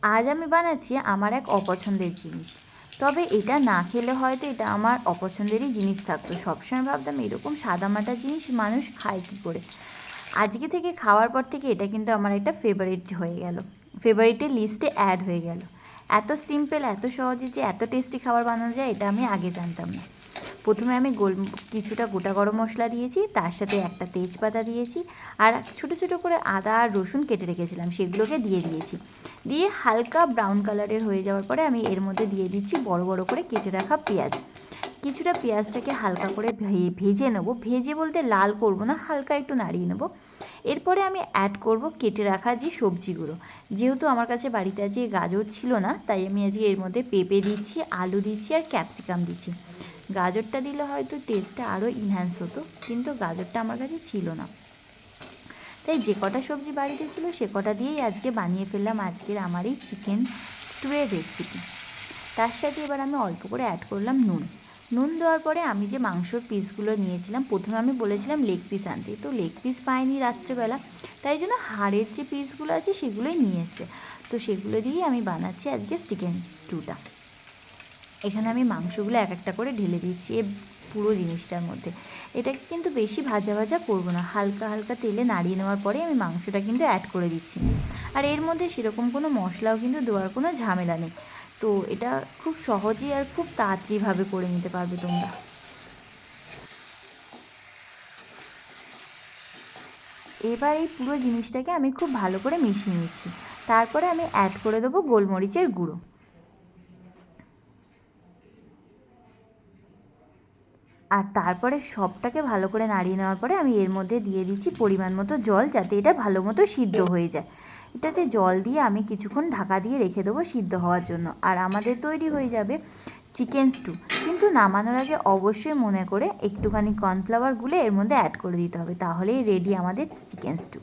আজ আমি বানাচ্ছি আমার এক অপছন্দের জিনিস, তবে এটা না খেলে হয়তো এটা আমার অপছন্দেরই জিনিস থাকতো। সবসময় ভাবতাম এরকম সাদামাটা জিনিস মানুষ খায় কী করে। আজকে থেকে খাওয়ার পর থেকে এটা কিন্তু আমার একটা ফেভারিট হয়ে গেল, ফেভারিটের লিস্টে অ্যাড হয়ে গেল। এত সিম্পল, এত সহজে যে এত টেস্টি খাবার বানানো যায় এটা আমি আগে জানতাম না। প্রথমে আমি কিছুটা গোটা গরম মশলা দিয়েছি, তার সাথে একটা তেজপাতা দিয়েছি, আর ছোটো ছোটো করে আদা আর রসুন কেটে রেখেছিলাম সেগুলোকে দিয়ে দিয়েছি। দিয়ে হালকা ব্রাউন কালারের হয়ে যাওয়ার পরে আমি এর মধ্যে দিয়ে দিচ্ছি বড় বড় করে কেটে রাখা পেঁয়াজ। কিছুটা পেঁয়াজটাকে হালকা করে ভেজে নেবো, ভেজে বলতে লাল করব না, হালকা একটু নাড়িয়ে নেবো। এরপরে আমি অ্যাড করব কেটে রাখা যে সবজিগুলো। যেহেতু আমার কাছে বাড়িতে আজকে গাজর ছিল না, তাই আমি আজকে এর মধ্যে পেঁপে দিচ্ছি, আলু দিচ্ছি আর ক্যাপসিকাম দিচ্ছি। গাজরটা দিলে হয়তো টেস্টটা আরও ইনহ্যান্স হতো, কিন্তু গাজরটা আমার কাছে ছিল না, তাই যে কটা সবজি বাড়িতে ছিল সে কটা দিয়েই আজকে বানিয়ে ফেললাম আজকের আমার এই চিকেন স্টুয়ের রেসিপি। তার সাথে এবার আমি অল্প করে অ্যাড করলাম নুন। নুন দেওয়ার পরে আমি যে মাংসর পিসগুলো নিয়েছিলাম, প্রথমে আমি বলেছিলাম লেগ পিস আনতে, তো লেগ পিস পাইনি রাত্রেবেলা, তাই জন্য হাড়ের যে পিসগুলো আছে সেগুলোই নিয়ে এসছে। তো সেগুলো দিয়েই আমি বানাচ্ছি আজকে চিকেন স্টুটা। এখানে আমি মাংসগুলো এক একটা করে ঢেলে দিচ্ছি এই পুরো জিনিসটার মধ্যে। এটাকে কিন্তু বেশি ভাজা ভাজা করবো না, হালকা হালকা তেলে নাড়িয়ে নেওয়ার পরে আমি মাংসটা কিন্তু অ্যাড করে দিচ্ছি। আর এর মধ্যে সেরকম কোনো মশলাও কিন্তু দেওয়ার কোনো ঝামেলা নেই, তো এটা খুব সহজেই আর খুব তাড়াতাড়িভাবে করে নিতে পারবে তোমরা। এবার এই পুরো জিনিসটাকে আমি খুব ভালো করে মিশিয়ে নিচ্ছি। তারপরে আমি অ্যাড করে দেবো গোলমরিচের গুঁড়ো। আর তারপরে সবটাকে ভালো করে নাড়িয়ে নেওয়ার পরে আমি এর মধ্যে দিয়ে দিচ্ছি পরিমাণ মতো জল, যাতে এটা ভালো মতো সিদ্ধ হয়ে যায়। এটাতে জল দিয়ে আমি কিছুক্ষণ ঢাকা দিয়ে রেখে দেবো সিদ্ধ হওয়ার জন্য, আর আমাদের তৈরি হয়ে যাবে চিকেন স্টু। কিন্তু নামানোর আগে অবশ্যই মনে করে একটুখানি কর্নফ্লাওয়ার গুলে এর মধ্যে অ্যাড করে দিতে হবে, তাহলেই রেডি আমাদের চিকেন স্টু।